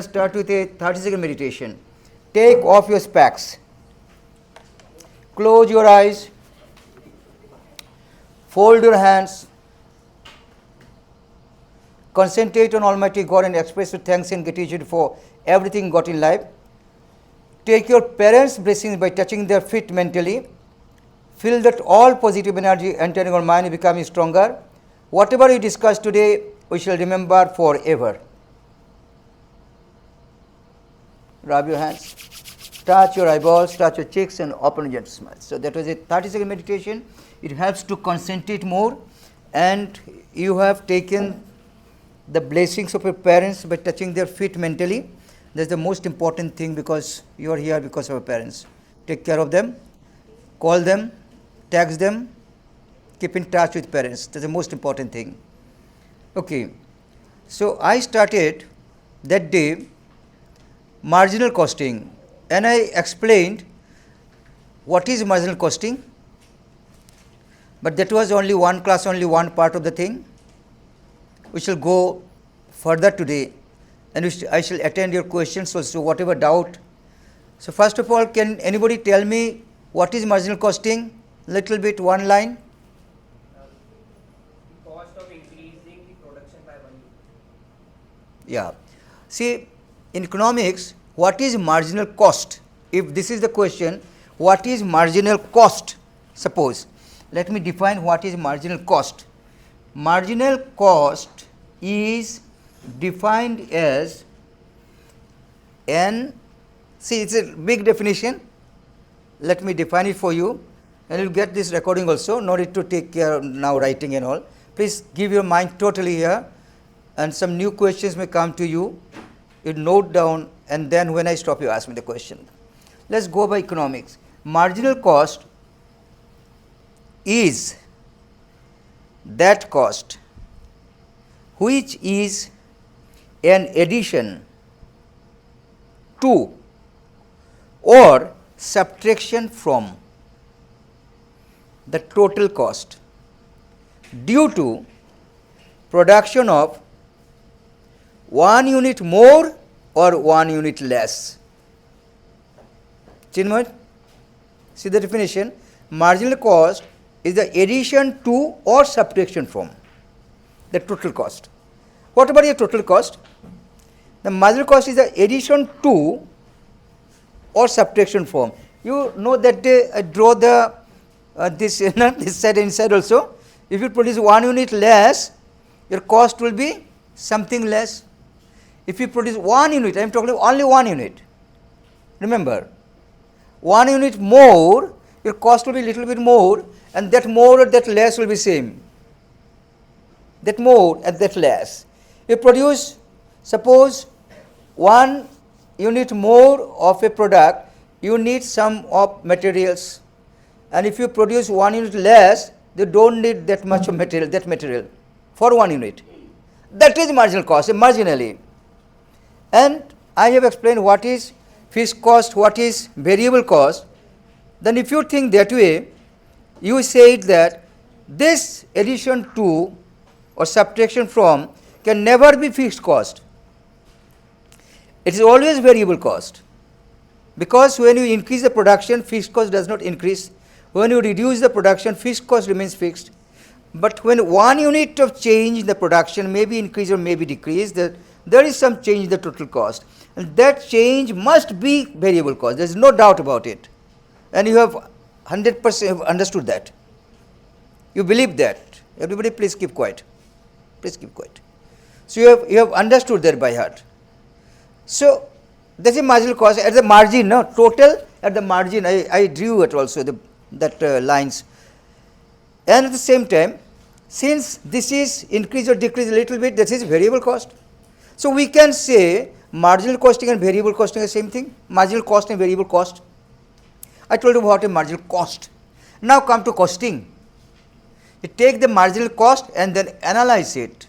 Start with a 30-second meditation. Take off your specs. Close your eyes. Fold your hands. Concentrate on Almighty God and express your thanks and gratitude for everything got in life. Take your parents' blessings by touching their feet mentally. Feel that all positive energy entering our mind becoming stronger. Whatever we discussed today, we shall remember forever. Rub your hands, touch your eyeballs, touch your cheeks, and open a gentle smile. So that was a 30-second meditation. It helps to concentrate more, and you have taken the blessings of your parents by touching their feet mentally. That's the most important thing, because you are here because of your parents. Take care of them, call them, text them, keep in touch with parents. That's the most important thing. Okay, so I started that day marginal costing, and I explained what is marginal costing, but that was only one class, only one part of the thing. We shall go further today, and I shall attend your questions also, whatever doubt. So first of all, can anybody tell me what is marginal costing? Little bit, one line. Cost of increasing the production by 1 unit. Yeah. See, in economics, what is marginal cost? If this is the question, what is marginal cost? Suppose, let me define what is marginal cost. Marginal cost is defined as N. See, it's a big definition. Let me define it for you, and you'll get this recording also. No need to take care of now writing and all. Please give your mind totally here, and some new questions may come to you. You note down, and then when I stop, you ask me the question. Let's go by economics. Marginal cost is that cost which is an addition to or subtraction from the total cost due to production of 1 unit more or 1 unit less. Chinmay, see the definition. Marginal cost is the addition to or subtraction from the total cost. What about your total cost? The marginal cost is the addition to or subtraction from. You know that I draw the this this side inside also. If you produce 1 unit less, your cost will be something less. If you produce 1 unit, I am talking only 1 unit. Remember, 1 unit more, your cost will be little bit more, and that more or that less will be same. That more and that less. You produce, suppose 1 unit more of a product, you need some of materials, and if you produce 1 unit less, you don't need that much of material, that material for 1 unit. That is marginal cost, marginally. And I have explained what is fixed cost, what is variable cost. Then if you think that way, you say that this addition to or subtraction from can never be fixed cost. It is always variable cost, because when you increase the production, fixed cost does not increase. When you reduce the production, fixed cost remains fixed. But when 1 unit of change in the production may be increased or may be decreased, there is some change in the total cost, and that change must be variable cost. There is no doubt about it, and you have 100% understood that. You believe that. Everybody, please keep quiet. Please keep quiet. So you have understood that by heart. So that is marginal cost at the margin. No, total at the margin. I drew it also that lines, and at the same time, since this is increase or decrease a little bit, that is variable cost. So we can say marginal costing and variable costing are the same thing. Marginal cost and variable cost. I told you what a marginal cost. Now come to costing. You take the marginal cost and then analyze it.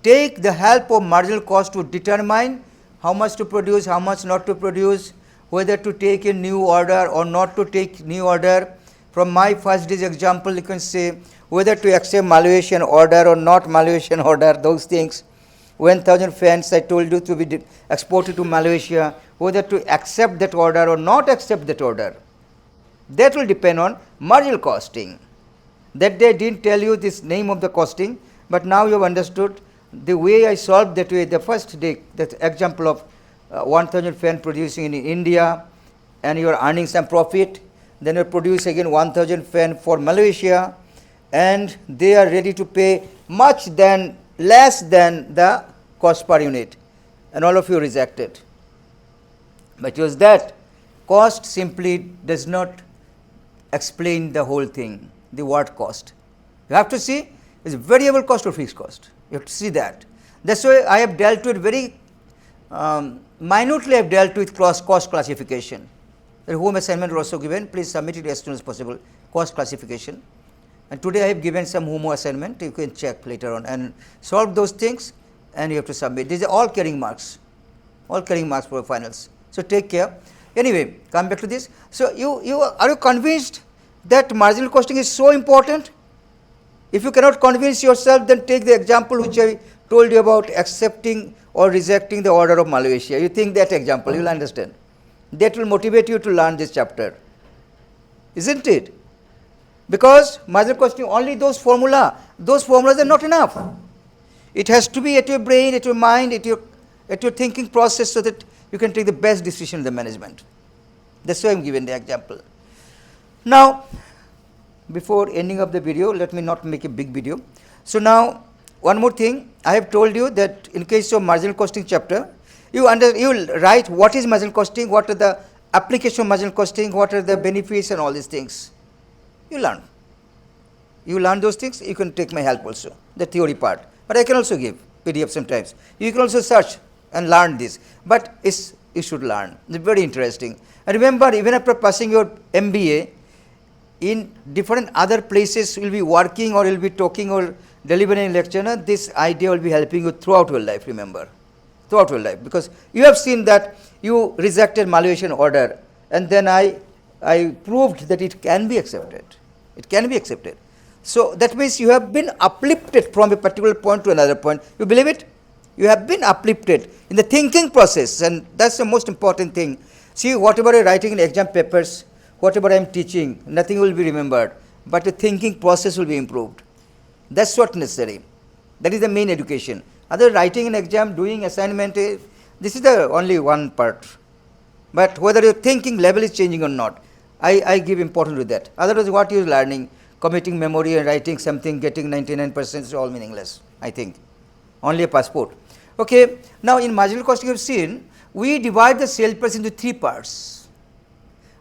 Take the help of marginal cost to determine how much to produce, how much not to produce, whether to take a new order or not to take new order. From my first day's example, you can say whether to accept malleation order or not malleation order, those things. 1,000 fans I told you to be exported to Malaysia, whether to accept that order or not accept that order. That will depend on marginal costing. That day I didn't tell you this name of the costing, but now you have understood the way I solved that way. The first day, that example of 1,000 fan producing in India, and you are earning some profit, then you produce again 1,000 fan for Malaysia, and they are ready to pay less than the cost per unit, and all of you rejected. Because that cost simply does not explain the whole thing, the word cost. You have to see is variable cost or fixed cost. You have to see that. That's why I have dealt with very minutely. I have dealt with cost classification. The home assignment was also given. Please submit it as soon as possible. Cost classification. And today I have given some home assignment. You can check later on and solve those things, and you have to submit. These are all carrying marks. All carrying marks for finals. So take care. Anyway, come back to this. So are you convinced that marginal costing is so important? If you cannot convince yourself, then take the example which I told you about accepting or rejecting the order of Malaysia. You think that example, you will understand. That will motivate you to learn this chapter, isn't it? Because marginal costing, only those formulas are not enough. It has to be at your brain, at your mind, at your thinking process, so that you can take the best decision in the management. That's why I am giving the example. Now, before ending up the video, let me not make a big video. So now, one more thing, I have told you that in case of marginal costing chapter, you will write what is marginal costing, what are the application of marginal costing, what are the benefits and all these things. You learn. You learn those things, you can take my help also, the theory part. But I can also give PDF sometimes. You can also search and learn this. But you should learn. It's very interesting. And remember, even after passing your MBA, in different other places you will be working or you will be talking or delivering lecture, this idea will be helping you throughout your life, remember. Throughout your life. Because you have seen that you rejected Malaysian order, and then I proved that it can be accepted. It can be accepted. So that means you have been uplifted from a particular point to another point. You believe it? You have been uplifted in the thinking process, and that's the most important thing. See, whatever I am writing in exam papers, whatever I am teaching, nothing will be remembered, but the thinking process will be improved. That's what necessary. That is the main education. Other writing an exam, doing assignment, this is the only one part. But whether your thinking level is changing or not, I give importance to that. Otherwise, what you are learning, committing memory and writing something, getting 99% is all meaningless, I think. Only a passport. Okay. Now, in marginal costing you have seen, we divide the sale price into 3 parts.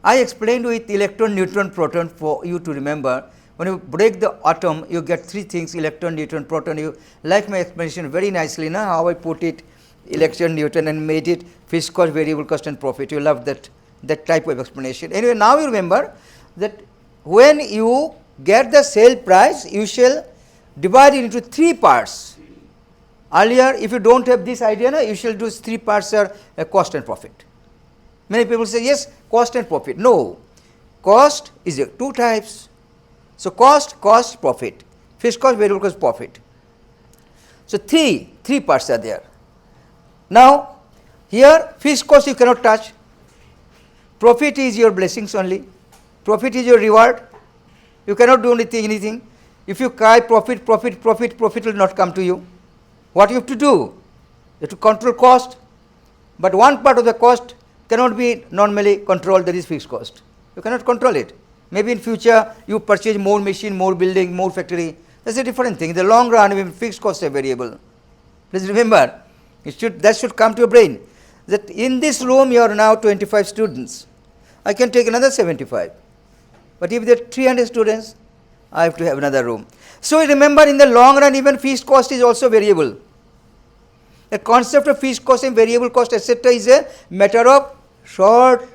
I explained with electron, neutron, proton for you to remember. When you break the atom, you get 3 things, electron, neutron, proton. You like my explanation very nicely, now how I put it, electron, neutron, and made it fixed cost, variable cost and profit. You love that type of explanation. Anyway, now you remember that when you get the sale price, you shall divide it into 3 parts. Earlier, if you don't have this idea, you shall do 3 parts are cost and profit. Many people say, yes, cost and profit. No, cost is 2 types. So, cost, profit, fixed cost, variable cost, profit. So, three parts are there. Now, here fixed cost you cannot touch, profit is your blessings only, profit is your reward, you cannot do anything. If you cry profit will not come to you. What you have to do? You have to control cost, but one part of the cost cannot be normally controlled, that is fixed cost. You cannot control it. Maybe in future you purchase more machine, more building, more factory. That's a different thing. In the long run, even fixed costs are variable. Please remember, that should come to your brain. That in this room you are now 25 students. I can take another 75. But if there are 300 students, I have to have another room. So remember, in the long run, even fixed cost is also variable. The concept of fixed cost and variable cost, etc., is a matter of short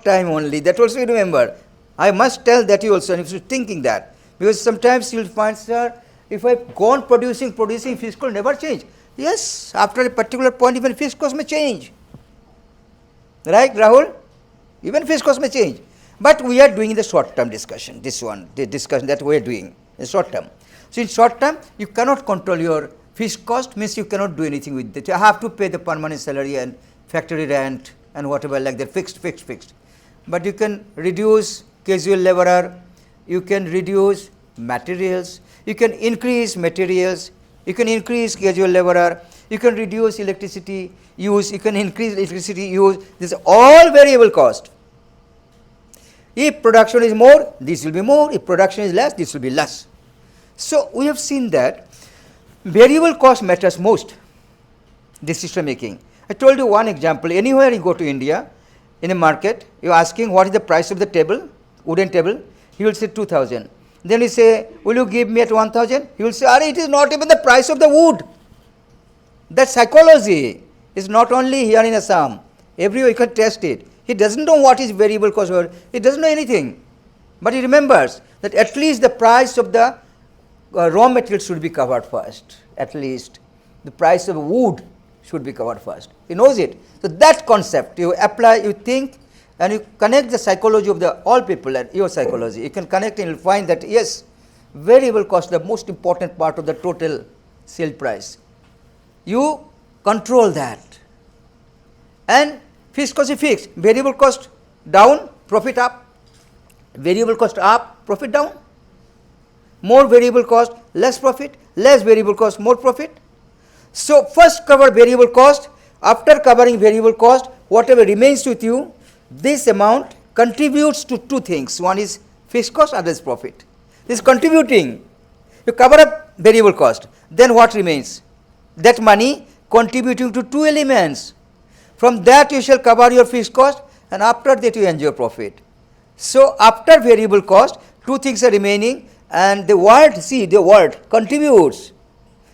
time only. That also you remember. I must tell that you also, and if you are thinking that, because sometimes you will find, sir, if I have gone producing, fixed cost never change. Yes, after a particular point, even fixed cost may change. Right, Rahul? Even fixed cost may change. But we are doing the short term discussion, the discussion that we are doing in short term. So, in short term, you cannot control your Fixed cost means you cannot do anything with it. You have to pay the permanent salary and factory rent and whatever like that, fixed. But you can reduce casual laborer, you can reduce materials, you can increase materials, you can increase casual laborer, you can reduce electricity use, you can increase electricity use. This is all variable cost. If production is more, this will be more. If production is less, this will be less. So we have seen that variable cost matters most decision making. I told you one example. Anywhere you go to India, in a market, you are asking what is the price of the table, wooden table, he will say 2000. Then you say, will you give me at 1000? He will say, it is not even the price of the wood. That psychology is not only here in Assam. Everywhere you can test it. He doesn't know what is variable cost. He doesn't know anything. But he remembers that at least the price of the raw material should be covered first. At least the price of wood should be covered first. He knows it. So that concept you apply, you think, and you connect the psychology of the all people and your psychology. You can connect and you'll find that yes, variable cost is the most important part of the total sale price. You control that. And fixed cost is fixed. Variable cost down, profit up. Variable cost up, profit down. More variable cost, less profit. Less variable cost, more profit. So first cover variable cost. After covering variable cost, whatever remains with you, this amount contributes to two things. One is fixed cost, other is profit. This is contributing. You cover up variable cost. Then what remains? That money contributing to two elements. From that you shall cover your fixed cost, and after that you enjoy profit. So after variable cost, two things are remaining, and the word, see the word contributes.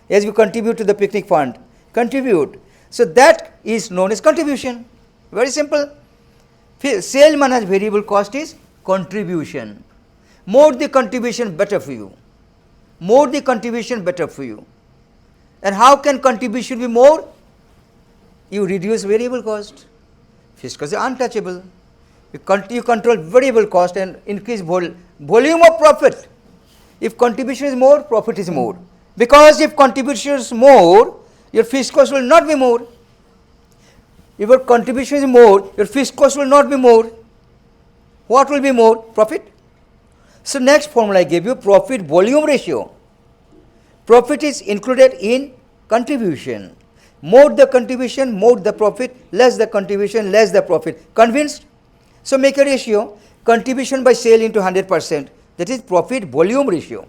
As we contribute to the picnic fund, contribute. So that is known as contribution. Very simple. Sale minus variable cost is contribution. More the contribution, better for you. More the contribution, better for you. And how can contribution be more? You reduce variable cost. Fixed cost is untouchable. You control variable cost and increase volume of profit. If contribution is more, profit is more. Because if contribution is more, your fixed cost will not be more. If your contribution is more, your fixed cost will not be more. What will be more? Profit. So next formula I gave you, profit volume ratio. Profit is included in contribution. More the contribution, more the profit, less the contribution, less the profit. Convinced? So make a ratio, contribution by sale into 100%. That is profit volume ratio.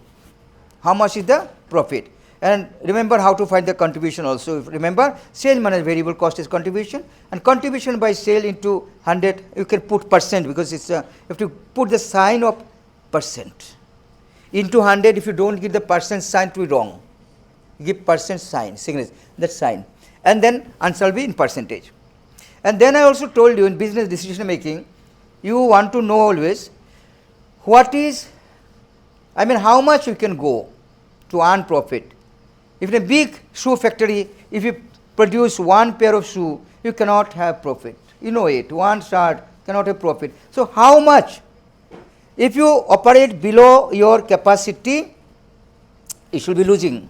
How much is the profit? And remember how to find the contribution also. Remember, sale minus variable cost is contribution, and contribution by sale into 100, you can put percent because it's you have to put the sign of percent. Into 100, if you don't give the percent sign, it will be wrong. Give percent sign, signature, that sign. And then answer will be in percentage. And then I also told you in business decision making, you want to know always what is, how much you can go to earn profit. If in a big shoe factory, if you produce one pair of shoe, you cannot have profit. You know it, one shirt cannot have profit. So how much? If you operate below your capacity, you should be losing.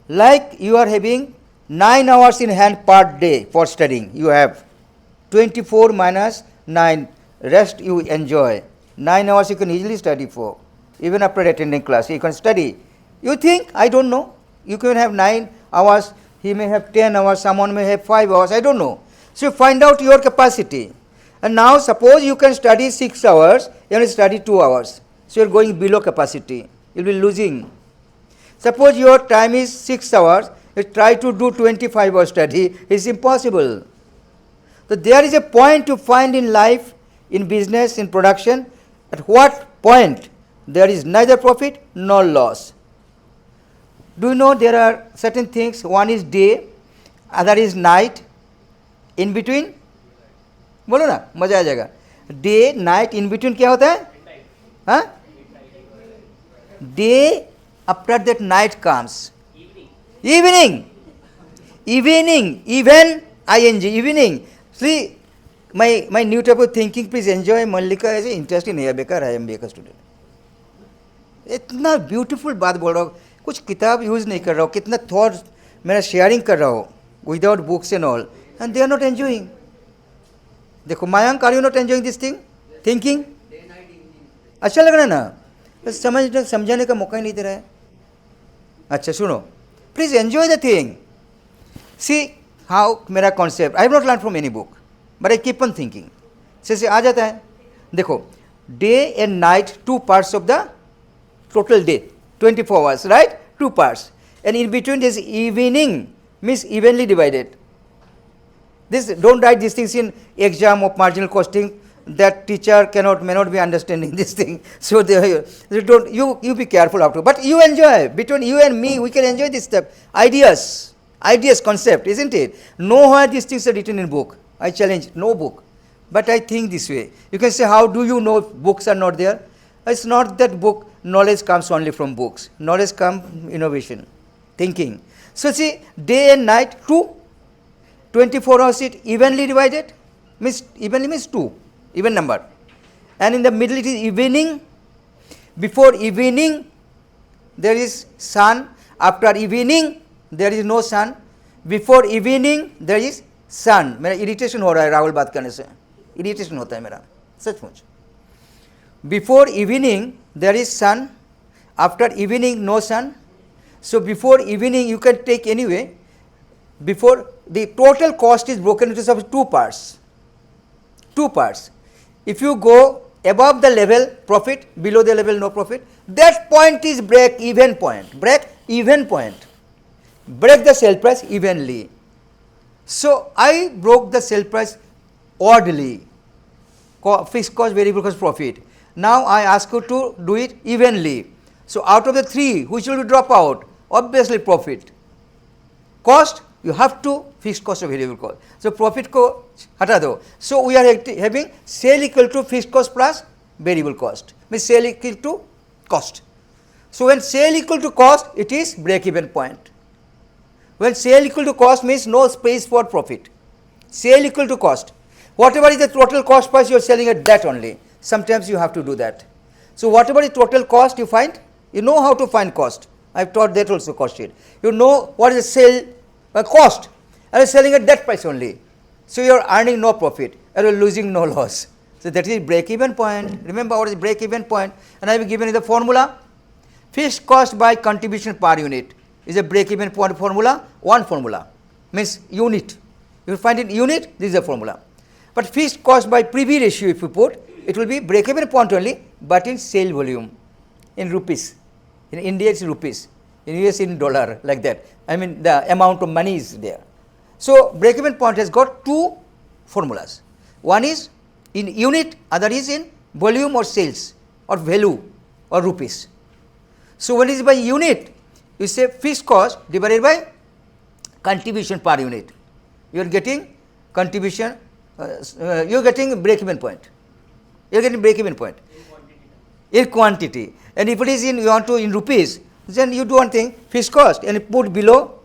Like you are having 9 hours in hand per day for studying, you have 24 minus 9, rest you enjoy. 9 hours you can easily study for, even after attending class, you can study. You think, I don't know, you can have 9 hours, he may have 10 hours, someone may have 5 hours, I don't know. So you find out your capacity. And now suppose you can study 6 hours, you will study 2 hours. So you are going below capacity, you will be losing. Suppose your time is 6 hours, you try to do 25 hours study, it is impossible. So there is a point to find in life, in business, in production, at what point there is neither profit nor loss. Do you know there are certain things, one is day, other is night, in between? बोलो ना, मजा आ जाएगा. Day, night, in between क्या होता है? हाँ? Day, after that night comes. Evening. Even, ing, evening. See, my new type of thinking, please enjoy. Mallika is interesting है, बेकार है, MBA का student. इतना beautiful बात बोल रहा हूँ. कुछ किताब यूज़ नहीं कर रहा हूँ, कितना थॉट मेरा शेयरिंग कर रहा हूँ without books and all, and they are not enjoying. देखो Mayank, are you not enjoying this thing, thinking? अच्छा लग रहा है ना? बस समझाने का मौका ही नहीं दे रहा है. अच्छा सुनो, please enjoy the thing. See how मेरा concept, I have not learn from any book, but I keep on thinking. से आ जाता है. देखो, day and night, 2 parts of the total day, 24 hours, right? 2 parts. And in between this evening means evenly divided. This, don't write these things in exam of marginal costing, that teacher may not be understanding this thing. So they don't, you be careful how to, but you enjoy, between you and me, we can enjoy this stuff. Ideas, concept, isn't it? Nowhere these things are written in book. I challenge, no book. But I think this way. You can say, how do you know if books are not there? It's not that book, knowledge comes only from books. Knowledge comes innovation, thinking. So see, day and night, 24 hours it evenly divided, evenly means 2, even number. And in the middle it is evening. Before evening there is sun, after evening there is no sun, before evening there is sun. मेरा irritation हो रहा है राहुल बात करने से, irritation होता है मेरा सचमुच. Before evening there is sun, after evening no sun. So before evening you can take anyway. Before, the total cost is broken into some 2 parts. 2 parts. If you go above the level, profit, below the level, no profit, that point is break even point. Break even point. Break the sale price evenly. So I broke the sale price oddly. Fixed cost, variable cost, profit. Now I ask you to do it evenly. So out of the 3, which will drop out? Obviously profit. Cost, you have to fixed cost or variable cost. So profit ko hata do. So we are having sale equal to fixed cost plus variable cost, means sale equal to cost. So when sale equal to cost, it is break even point. When sale equal to cost means no space for profit. Sale equal to cost. Whatever is the total cost price, you are selling at that only. Sometimes you have to do that. So whatever is total cost you find, you know how to find cost. I have taught that also, cost sheet. You know what is the sale cost, and you are selling at that price only. So you are earning no profit, and you are losing no loss. So that is break even point. Remember what is break even point, and I have given you the formula. Fixed cost by contribution per unit is a break even point formula. One formula means unit. You will find in unit, this is the formula. But fixed cost by PV ratio, if you put, it will be break even point only, but in sale volume, in rupees. In India it's rupees, in US in dollar, like that. I mean the amount of money is there. So break even point has got 2 formulas. One is in unit, other is in volume or sales or value or rupees. So when it is by unit, you say fixed cost divided by contribution per unit. You are getting contribution, you are getting break even point. You are getting break even point. In quantity. And if it is in, you want to in rupees, then you do one thing, fixed cost, and put below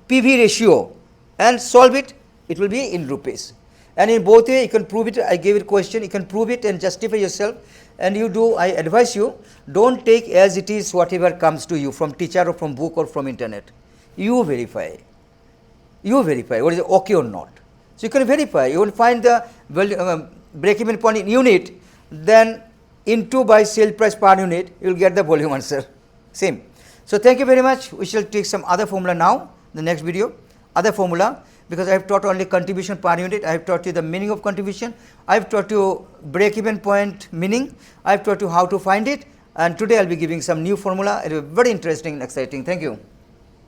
PV ratio and solve it, it will be in rupees. And in both way you can prove it. I gave it question, you can prove it and justify yourself, and you do. I advise you, don't take as it is whatever comes to you from teacher or from book or from internet. You verify what is okay or not. So you can verify, you will find the break even point in unit, then into by sale price per unit, you will get the volume answer, same. So thank you very much. We shall take some other formula now, the next video, other formula, because I have taught only contribution per unit. I have taught you the meaning of contribution, I have taught you break even point meaning, I have taught you how to find it, and today I will be giving some new formula. It is very interesting and exciting. Thank you.